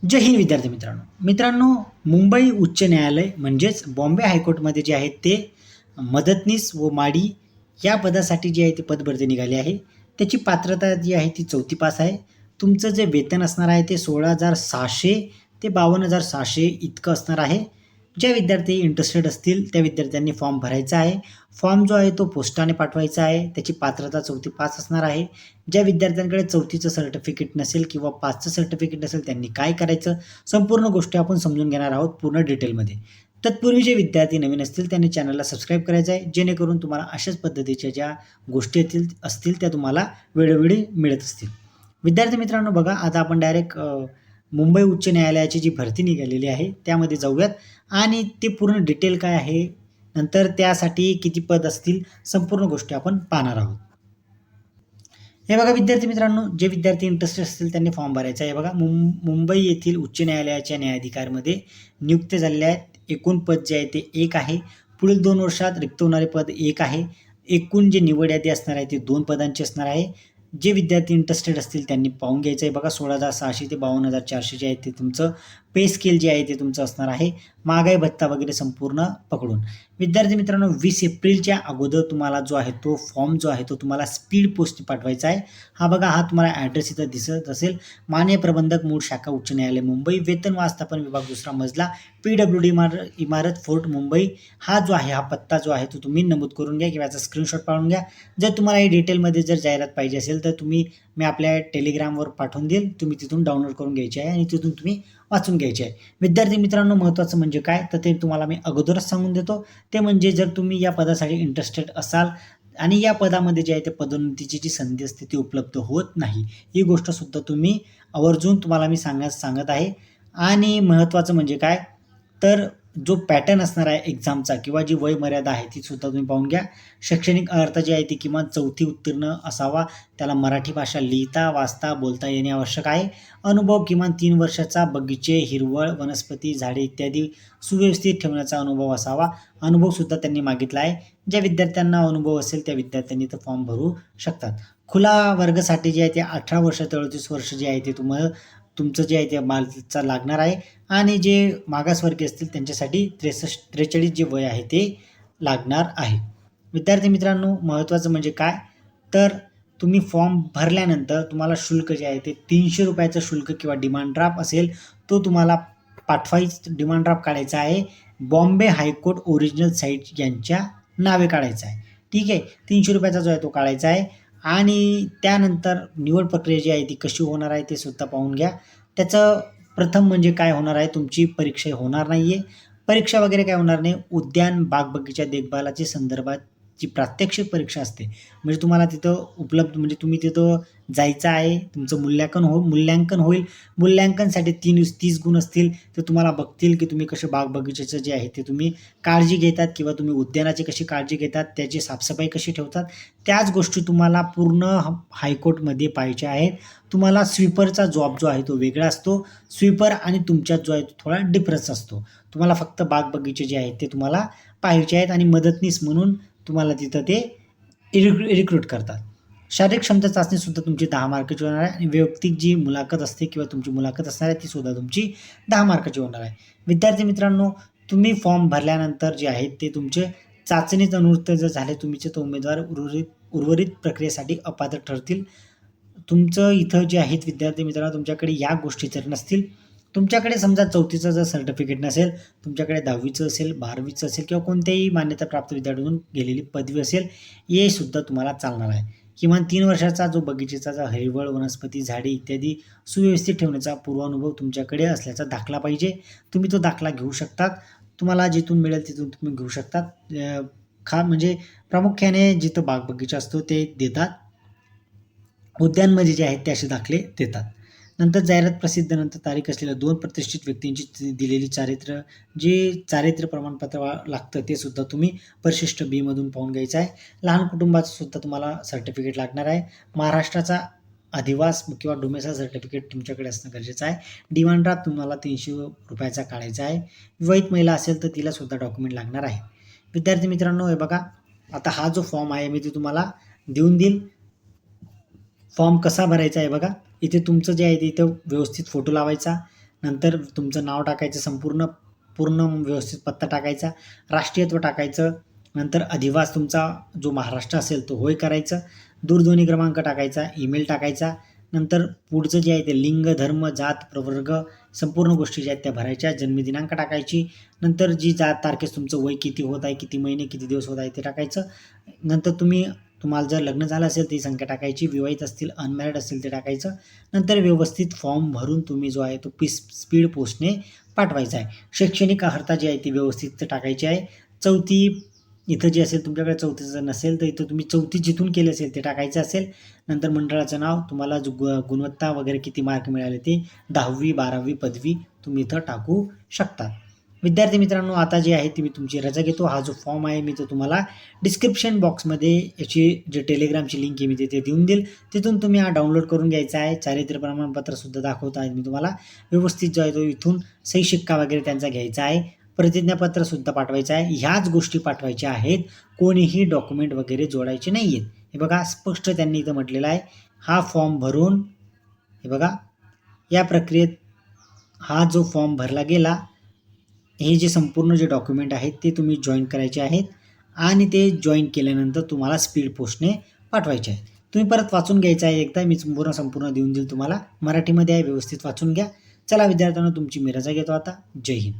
जय हिंद विद्यार्थी मित्रांनो मुंबई उच्च न्यायालय म्हणजेच बॉम्बे हायकोर्टमध्ये जे आहेत ते मदतनीस व माडी या पदासाठी जे आहे ते पदभरती निघाली आहे. त्याची पात्रता जी आहे ती 4थी पास आहे. तुमचं जे वेतन असणार आहे ते 16,600 ते 52,600 इतकं असणार आहे. ज्या विद्यार्थी इंटरेस्टेड असतील त्या विद्यार्थ्यांनी फॉर्म भरायचा आहे. फॉर्म जो आहे तो पोस्टाने पाठवायचा आहे. त्याची पात्रता 4थी पास असणार आहे. ज्या विद्यार्थ्यांकडे 4थीचं सर्टिफिकेट नसेल किंवा 5चं सर्टिफिकेट नसेल त्यांनी काय करायचं, संपूर्ण गोष्टी आपण समजून घेणार आहोत पूर्ण डिटेलमध्ये. तत्पूर्वी जे विद्यार्थी नवीन असतील त्यांनी चॅनलला सबस्क्राईब करायचं आहे, जेणेकरून तुम्हाला अशाच पद्धतीच्या ज्या गोष्टी असतील त्या तुम्हाला वेळोवेळी मिळत असतील. विद्यार्थी मित्रांनो बघा, आता आपण डायरेक्ट मुंबई उच्च न्यायालयाची जी भरती निघालेली आहे त्यामध्ये जाऊयात आणि ते पूर्ण डिटेल काय आहे, नंतर त्यासाठी किती पद असतील, संपूर्ण गोष्टी आपण पाहणार आहोत. हे बघा विद्यार्थी मित्रांनो, जे विद्यार्थी इंटरेस्टेड असतील त्यांनी फॉर्म भरायचा आहे. बघा, मुंबई येथील उच्च न्यायालयाच्या न्यायाधिकारीमध्ये नियुक्त झालेले आहेत. एकूण पद जे आहे ते 1 आहे. पुढील 2 वर्षात रिक्त होणारे पद 1 आहे. एकूण जे निवड यादी असणार आहे ते 2 पदांची असणार आहे. जे विद्यार्थी इंटरेस्टेड असतील त्यांनी पाहून घ्यायचं आहे. बघा, 16,600 ते 52,400 जे आहे ते तुमचं पे स्केल जे आहे ते तुमचं असणार आहे. महागाई भत्ता वगैरे संपूर्ण पकडून. विद्यार्थी मित्रांनो, 20 एप्रिलच्या अगोदर तुम्हाला जो आहे तो फॉर्म जो आहे तो तुम्हाला स्पीड पोस्ट पाठवायचा आहे. हा बघा, हा तुम्हाला ॲड्रेस इथं दिसत असेल. माननीय प्रबंधक मूळ शाखा उच्च न्यायालय मुंबई, वेतन व आस्थापन विभाग 2रा मजला, PWD इमारत फोर्ट मुंबई. हा जो आहे, हा पत्ता जो आहे तो तुम्ही नमूद करून घ्या किंवा याचा स्क्रीनशॉट पाडून घ्या. जर तुम्हाला ही डिटेलमध्ये जर जाहिरात पाहिजे असेल तर मी आपल्या टेलिग्रामवर पाठवून देईल. तुम्ही तिथून डाउनलोड करून घ्यायची आहे आणि तिथून तुम्ही वाचून घ्यायचे आहे. विद्यार्थी मित्रांनो, महत्त्वाचं म्हणजे काय, तर ते तुम्हाला मी अगोदरच सांगून देतो. ते म्हणजे जर तुम्ही या पदासाठी इंटरेस्टेड असाल आणि या पदामध्ये जे आहे ते पदोन्नतीची जी संधी असते ती उपलब्ध होत नाही, ही गोष्ट सुद्धा तुम्ही आवर्जून तुम्हाला मी सांगत आहे. आणि महत्त्वाचं म्हणजे काय, तर जो पॅटर्न असणार आहे एक्झामचा किंवा जी वय मर्यादा आहे ती सुद्धा तुम्ही पाहून घ्या. शैक्षणिक अर्हता जी आहे ती किमान 4थी उत्तीर्ण असावा. त्याला मराठी भाषा लिहिता वाचता बोलता येणे आवश्यक आहे. अनुभव किमान 3 वर्षाचा बगीचे, हिरवळ, वनस्पती, झाडे इत्यादी सुव्यवस्थित ठेवण्याचा अनुभव असावा. अनुभव सुद्धा त्यांनी मागितला आहे. ज्या विद्यार्थ्यांना अनुभव असेल त्या विद्यार्थ्यांनी तो फॉर्म भरू शकतात. खुला वर्गासाठी जे आहे ते 18 वर्ष ते 38 वर्ष जे आहे ते तुमचं जे आहे ते मालचा लागणार आहे. आणि जे मागासवर्गीय असतील त्यांच्यासाठी 43 जे वय आहे ते लागणार आहे. विद्यार्थी मित्रांनो, महत्त्वाचं म्हणजे काय, तर तुम्ही फॉर्म भरल्यानंतर तुम्हाला शुल्क जे आहे ते ₹300 शुल्क किंवा डिमांड ड्राफ्ट असेल तो तुम्हाला डिमांड ड्राफ्ट काढायचा आहे. बॉम्बे हायकोर्ट ओरिजिनल साईट यांच्या नावे काढायचं आहे. ठीक आहे, ₹300 जो आहे तो काढायचा आहे. आणि त्यानंतर निवड प्रक्रिया जी आहे ती कशी होणार आहे ते सुद्धा पाहून घ्या. त्याचं प्रथम म्हणजे काय होणार आहे, तुमची परीक्षा होणार नाही आहे. परीक्षा वगैरे काय होणार नाही. उद्यान बाग बगीचा देखभालाची संदर्भात जी प्रात्यक्षिक परीक्षा असते, म्हणजे तुम्हाला तिथं उपलब्ध, म्हणजे तुम्ही तिथं जायचं आहे. तुमचं मूल्यांकन होईल. मूल्यांकनसाठी 30 गुण असतील. ते तुम्हाला बघतील की तुम्ही कसे बाग बगीच्याचं जे आहे ते तुम्ही काळजी घेतात किंवा तुम्ही उद्यानाची कशी काळजी घेतात, त्याची साफसफाई कशी ठेवतात, त्याच गोष्टी तुम्हाला पूर्ण हायकोर्टमध्ये पाहायच्या आहेत. तुम्हाला स्वीपरचा जॉब जो आहे तो वेगळा असतो. स्वीपर आणि तुमच्यात जो आहे तो थोडा डिफरन्स असतो. तुम्हाला फक्त बाग बगीचे जे आहेत ते तुम्हाला पाहायचे आहेत आणि मदतनीस म्हणून तुम्हाला तिथं ते रिक्रूट करतात. शारीरिक क्षमता चाचणीसुद्धा तुमची 10 मार्काची होणार आहे आणि वैयक्तिक जी मुलाखत असते किंवा तुमची मुलाखत असणार आहे ती सुद्धा तुमची 10 मार्काची होणार आहे. विद्यार्थी मित्रांनो, तुम्ही फॉर्म भरल्यानंतर जे आहेत ते तुमचे चाचणीत अनुत्तीर्ण जर झाले तुमचे, तर उमेदवार उर्वरित प्रक्रियेसाठी अपात्र ठरतील. तुमचं इथं जे आहेत विद्यार्थी मित्रांनो, तुमच्याकडे या गोष्टी जर नसतील, तुमच्याकडे समजा 4थीचं जर सर्टिफिकेट नसेल, तुमच्याकडे 10वीचं असेल, 12वीचं असेल किंवा कोणत्याही मान्यताप्राप्त विद्यार्थ्यातून गेलेली पदवी असेल, हे सुद्धा तुम्हाला चालणार आहे. किमान 3 वर्षाचा जो बगीचेचा जो हिरवळ, वनस्पती, झाडे इत्यादी सुव्यवस्थित ठेवण्याचा पूर्वानुभव तुमच्याकडे असल्याचा दाखला पाहिजे. तुम्ही तो दाखला घेऊ शकतात. तुम्हाला जिथून मिळेल तिथून तुम्ही घेऊ शकतात. म्हणजे प्रामुख्याने जिथं बाग बगीचा असतो ते देतात. उद्यानमध्ये जे आहेत ते असे दाखले देतात. नंतर जाहिरात प्रसिद्धीनंतर तारीख असलेल्या 2 प्रतिष्ठित व्यक्तींची दिलेली चारित्र्य प्रमाणपत्र लागतं ते सुद्धा तुम्ही परिशिष्ट B मधून पाहून घ्यायचं आहे. लहान कुटुंबाचं सुद्धा तुम्हाला सर्टिफिकेट लागणार आहे. महाराष्ट्राचा अधिवास किंवा डोमेसाईल सर्टिफिकेट तुमच्याकडे असणं गरजेचं आहे. डिमांड ड्राफ्ट तुम्हाला ₹300 काढायचा आहे. विवाहित महिला असेल तर तिला सुद्धा डॉक्युमेंट लागणार आहे. विद्यार्थी मित्रांनो, हे बघा, आता हा जो फॉर्म आहे मी ते तुम्हाला देऊन देईल. फॉर्म कसा भरायचा आहे बघा, इथे तुमचं जे आहे ते इथं व्यवस्थित फोटो लावायचा. नंतर तुमचं नाव टाकायचं, पूर्ण व्यवस्थित पत्ता टाकायचा, राष्ट्रीयत्व टाकायचं, नंतर अधिवास तुमचा जो महाराष्ट्र असेल तो होय करायचं, दूरध्वनी क्रमांक टाकायचा, ईमेल टाकायचा, नंतर पुढचं जे आहे ते लिंग, धर्म, जात, प्रवर्ग, संपूर्ण गोष्टी ज्या आहेत त्या भरायच्या, जन्मदिनांक टाकायची, नंतर जी तारखेस तुमचं वय किती होत आहे, किती महिने किती दिवस होत आहे ते टाकायचं, नंतर तुम्हाला जर लग्न झालं असेल ती संख्या टाकायची, विवाहित असतील अनमॅरिड असतील ते टाकायचं, नंतर व्यवस्थित फॉर्म भरून तुम्ही जो आहे तो स्पीड पोस्टने पाठवायचा आहे. शैक्षणिक अर्हता जी आहे ती व्यवस्थित टाकायची आहे. चौथी इथं जे असेल तुमच्याकडे चौथीचं जर नसेल तर इथं तुम्ही चौथी जिथून केली असेल ते टाकायचं असेल. नंतर मंडळाचं नाव, तुम्हाला जो गुणवत्ता वगैरे किती मार्क मिळाले ते 10वी 12वी पदवी तुम्ही इथं टाकू शकता. विद्यार्थी मित्रांनो, आता जे आहे ती मी तुमची रजा घेतो. हा जो फॉर्म आहे मी तो तुम्हाला डिस्क्रिप्शन बॉक्समध्ये याची जे टेलिग्रामची लिंक आहे मी तिथे देऊन देईल, तिथून तुम्ही हा डाउनलोड करून घ्यायचा आहे. चारित्र्य प्रमाणपत्रसुद्धा दाखवत आहे मी तुम्हाला. व्यवस्थित जो आहे तो इथून सही शिक्का वगैरे त्यांचा घ्यायचा आहे. प्रतिज्ञापत्रसुद्धा पाठवायचं आहे. ह्याच गोष्टी पाठवायच्या आहेत, कोणीही डॉक्युमेंट वगैरे जोडायचे नाही आहेत. हे बघा स्पष्ट त्यांनी इथं म्हटलेलं आहे. हा फॉर्म भरून हे बघा या प्रक्रियेत हा जो फॉर्म भरला गेला, हे जे संपूर्ण जे डॉक्युमेंट आहेत ते तुम्ही जॉईन करायचे आहेत आणि ते जॉईन केल्यानंतर तुम्हाला स्पीड पोस्टने पाठवायचे आहेत. तुम्ही परत वाचून घ्यायचं आहे एकदा, मी संपूर्ण देऊन देईल तुम्हाला. मराठीमध्ये आहे, व्यवस्थित वाचून घ्या. चला विद्यार्थ्यांनो, तुमची मी रजा घेतो आता. जय हिंद.